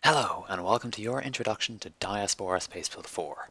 Hello, and welcome to your introduction to Diaspora Spacebuild 4.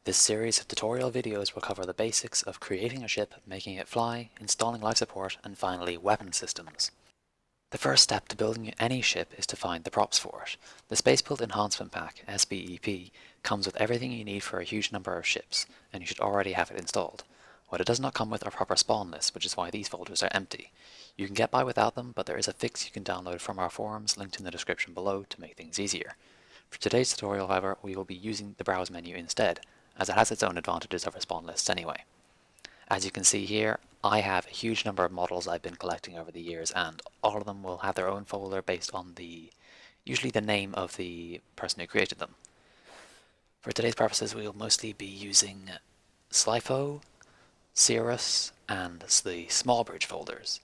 This series of tutorial videos will cover the basics of creating a ship, making it fly, installing life support, and finally weapon systems. The first step to building any ship is to find the props for it. The Spacebuild Enhancement Pack, SBEP, comes with everything you need for a huge number of ships, and you should already have it installed. What it does not come with are proper spawn lists, which is why these folders are empty. You can get by without them, but there is a fix you can download from our forums linked in the description below to make things easier. For today's tutorial, however, we will be using the browse menu instead, as it has its own advantages over spawn lists anyway. As you can see here, I have a huge number of models I've been collecting over the years, and all of them will have their own folder based on usually the name of the person who created them. For today's purposes, we will mostly be using SLIFO, Cirrus, and the SmallBridge folders,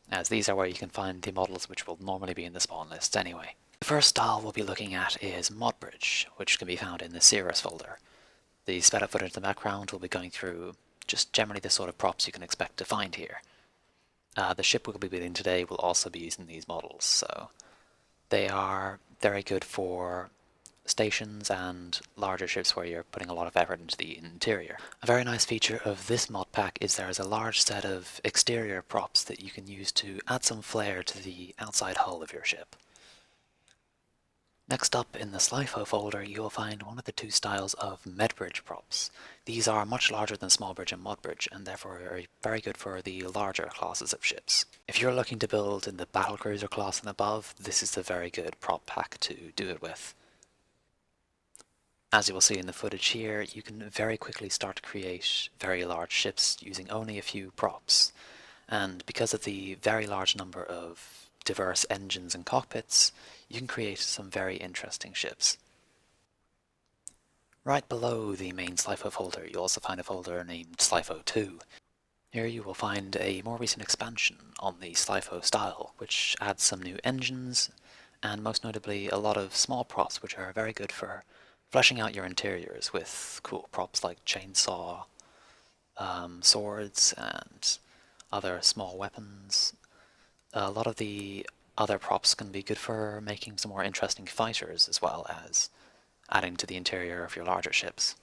as these are where you can find the models which will normally be in the spawn lists anyway. The first style we'll be looking at is ModBridge, which can be found in the Cirrus folder. The sped up footage in the background will be going through just generally the sort of props you can expect to find here. The ship we'll be building today will also be using these models, so they are very good for stations and larger ships where you're putting a lot of effort into the interior. A very nice feature of this mod pack is there is a large set of exterior props that you can use to add some flair to the outside hull of your ship. Next up in the SLIFO folder you will find one of the two styles of MedBridge props. These are much larger than SmallBridge and ModBridge and therefore are very good for the larger classes of ships. If you're looking to build in the battlecruiser class and above, this is a very good prop pack to do it with. As you will see in the footage here, you can very quickly start to create very large ships using only a few props. And because of the very large number of diverse engines and cockpits, you can create some very interesting ships. Right below the main SLIFO folder, you'll also find a folder named SLIFO 2. Here you will find a more recent expansion on the SLIFO style, which adds some new engines, and most notably a lot of small props which are very good for fleshing out your interiors with cool props like chainsaw, swords, and other small weapons. A lot of the other props can be good for making some more interesting fighters as well as adding to the interior of your larger ships.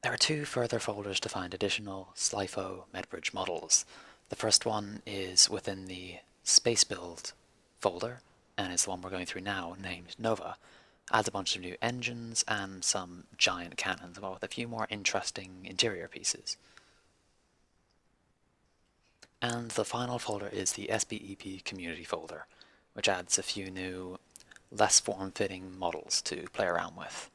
There are two further folders to find additional SLIFO MedBridge models. The first one is within the Spacebuild folder, and is the one we're going through now, named Nova. Adds a bunch of new engines and some giant cannons, along with a few more interesting interior pieces. And the final folder is the SBEP community folder, which adds a few new, less form-fitting models to play around with.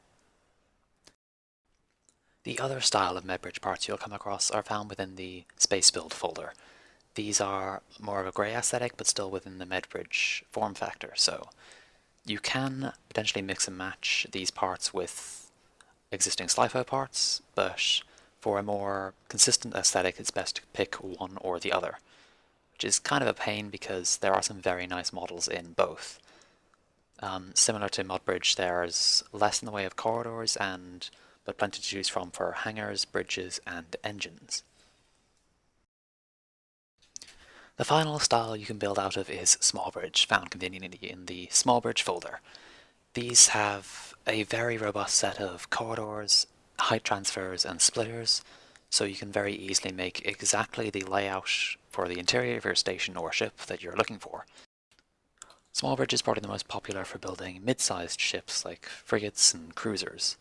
The other style of MedBridge parts you'll come across are found within the Spacebuild folder. These are more of a grey aesthetic, but still within the MedBridge form factor, so you can potentially mix and match these parts with existing SLIFO parts, but for a more consistent aesthetic it's best to pick one or the other, which is kind of a pain because there are some very nice models in both. Similar to ModBridge, there's less in the way of corridors, but plenty to choose from for hangars, bridges, and engines. The final style you can build out of is SmallBridge, found conveniently in the SmallBridge folder. These have a very robust set of corridors, height transfers, and splitters, so you can very easily make exactly the layout for the interior of your station or ship that you're looking for. SmallBridge is probably the most popular for building mid-sized ships like frigates and cruisers.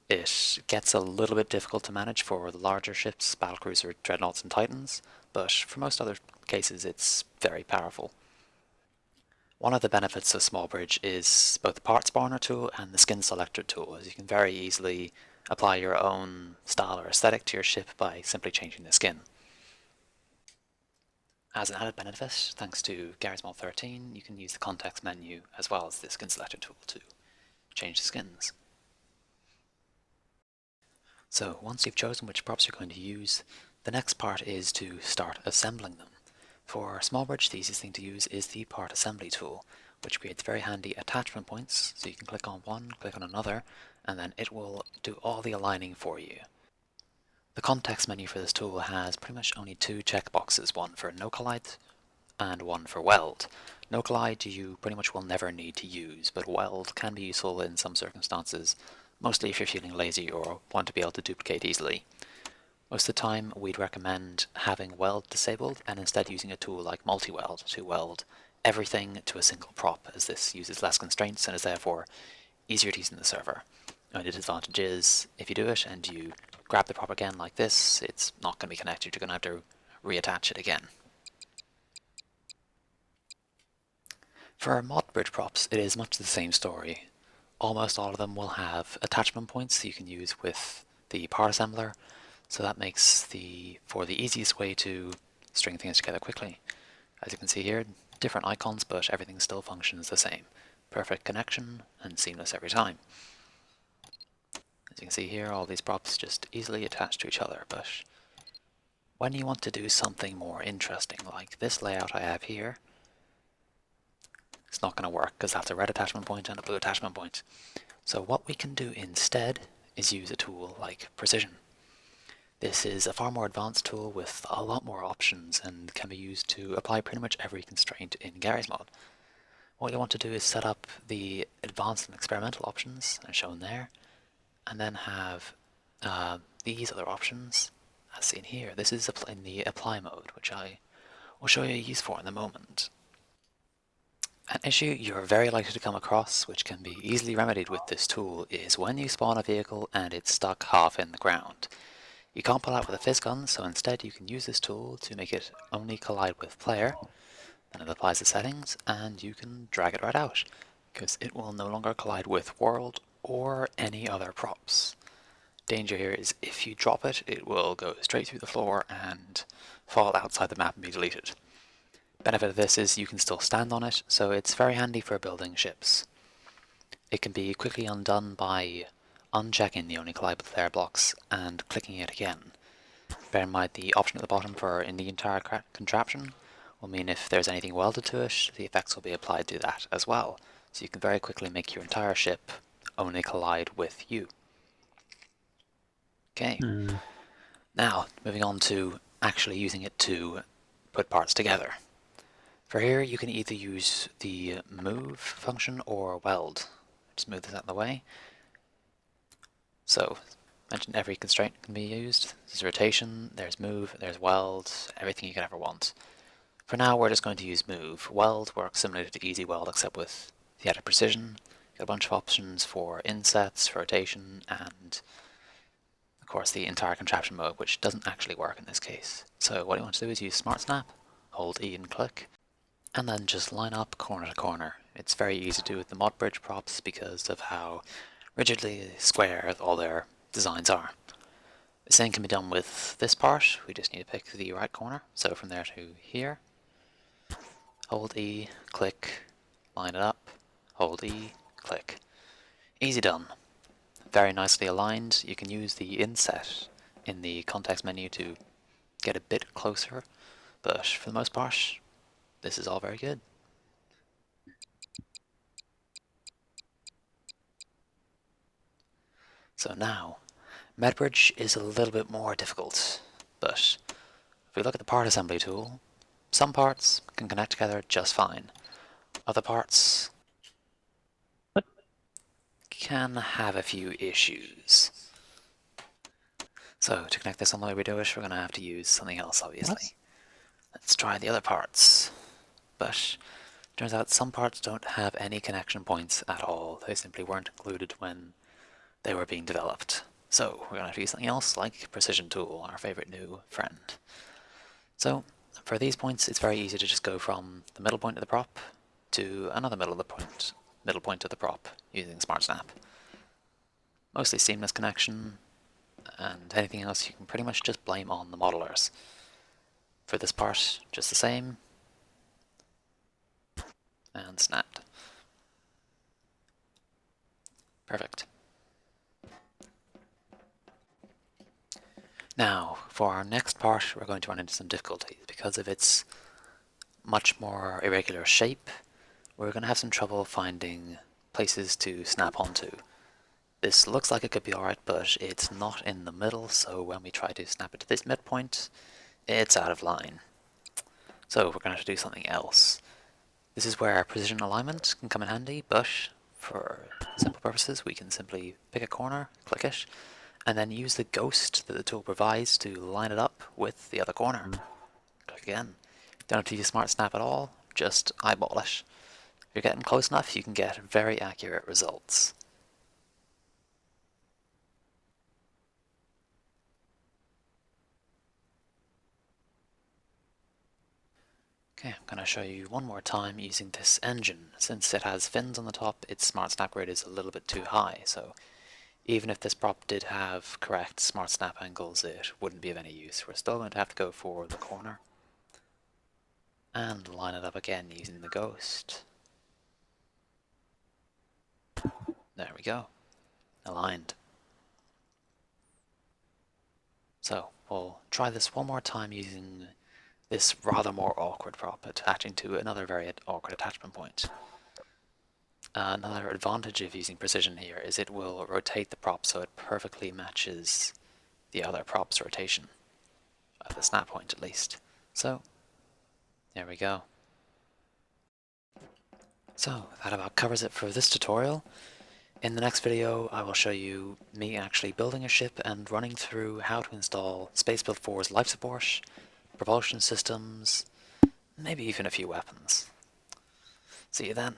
It gets a little bit difficult to manage for the larger ships, battlecruiser, dreadnoughts, and titans, but for most other cases it's very powerful. One of the benefits of SmallBridge is both the part spawner tool and the skin selector tool, as you can very easily apply your own style or aesthetic to your ship by simply changing the skin. As an added benefit, thanks to Garysmall 13, you can use the context menu as well as the skin selector tool to change the skins. So once you've chosen which props you're going to use, the next part is to start assembling them. For SmallBridge, the easiest thing to use is the part assembly tool, which creates very handy attachment points, so you can click on one, click on another, and then it will do all the aligning for you. The context menu for this tool has pretty much only two checkboxes, one for no collide and one for weld. No collide you pretty much will never need to use, but weld can be useful in some circumstances, mostly if you're feeling lazy or want to be able to duplicate easily. Most of the time we'd recommend having weld disabled and instead using a tool like multi-weld to weld everything to a single prop, as this uses less constraints and is therefore easier to use in the server. The disadvantage is, if you do it and you grab the prop again like this, it's not going to be connected, you're going to have to reattach it again. For SmallBridge props, it is much the same story. Almost all of them will have attachment points that you can use with the part assembler, so that makes for the easiest way to string things together quickly. As you can see here, different icons, but everything still functions the same. Perfect connection and seamless every time. As you can see here, all these props just easily attach to each other, but when you want to do something more interesting, like this layout I have here, it's not going to work because that's a red attachment point and a blue attachment point. So what we can do instead is use a tool like Precision. This is a far more advanced tool with a lot more options and can be used to apply pretty much every constraint in Garry's Mod. What you want to do is set up the advanced and experimental options, as shown there, and then have these other options, as seen here. This is in the apply mode, which I will show you a use for in a moment. An issue you're very likely to come across, which can be easily remedied with this tool, is when you spawn a vehicle and it's stuck half in the ground. You can't pull out with a fizz gun, so instead you can use this tool to make it only collide with player. Then it applies the settings, and you can drag it right out, because it will no longer collide with world or any other props. Danger here is if you drop it, it will go straight through the floor and fall outside the map and be deleted. Benefit of this is you can still stand on it, so it's very handy for building ships. It can be quickly undone by unchecking the only collide with player blocks and clicking it again. Bear in mind the option at the bottom for in the entire contraption will mean if there's anything welded to it, the effects will be applied to that as well. So you can very quickly make your entire ship only collide with you. Okay, now moving on to actually using it to put parts together. For here you can either use the move function or weld. Just move this out of the way. So, mentioned every constraint can be used. There's rotation, there's move, there's weld, everything you could ever want. For now we're just going to use move. Weld works similar to easy weld except with the added precision. Got a bunch of options for insets, rotation, and of course the entire contraption mode, which doesn't actually work in this case. So what you want to do is use Smart Snap, hold E and click, and then just line up corner to corner. It's very easy to do with the SmallBridge props because of how rigidly square all their designs are. The same can be done with this part. We just need to pick the right corner. So from there to here, hold E, click, line it up, hold E, click. Easy done. Very nicely aligned. You can use the inset in the context menu to get a bit closer, but for the most part, this is all very good. So now, SmallBridge is a little bit more difficult, but if we look at the part assembly tool, some parts can connect together just fine. Other parts can have a few issues. So to connect this on the way we do it, we're going to have to use something else, obviously. Let's try the other parts. But turns out some parts don't have any connection points at all. They simply weren't included when they were being developed. So we're going to have to use something else like Precision Tool, our favorite new friend. So for these points, it's very easy to just go from the middle point of the prop to another middle point of the prop using Smart Snap. Mostly seamless connection, and anything else you can pretty much just blame on the modelers. For this part, just the same, and snapped. Perfect. Now, for our next part, we're going to run into some difficulties. Because of its much more irregular shape, we're going to have some trouble finding places to snap onto. This looks like it could be alright, but it's not in the middle, so when we try to snap it to this midpoint, it's out of line. So we're going to have to do something else. This is where precision alignment can come in handy, but for simple purposes we can simply pick a corner, click it, and then use the ghost that the tool provides to line it up with the other corner. Click again. Don't have to use Smart Snap at all, just eyeball it. If you're getting close enough, you can get very accurate results. Okay, I'm going to show you one more time using this engine. Since it has fins on the top, its Smart Snap rate is a little bit too high, so even if this prop did have correct Smart Snap angles, it wouldn't be of any use. We're still going to have to go for the corner and line it up again using the ghost. There we go, aligned. So we'll try this one more time using this rather more awkward prop attaching to another very awkward attachment point. Another advantage of using precision here is it will rotate the prop so it perfectly matches the other prop's rotation, at the snap point at least. So there we go. So that about covers it for this tutorial. In the next video I will show you me actually building a ship and running through how to install Spacebuild 4's life support, propulsion systems, maybe even a few weapons. See you then.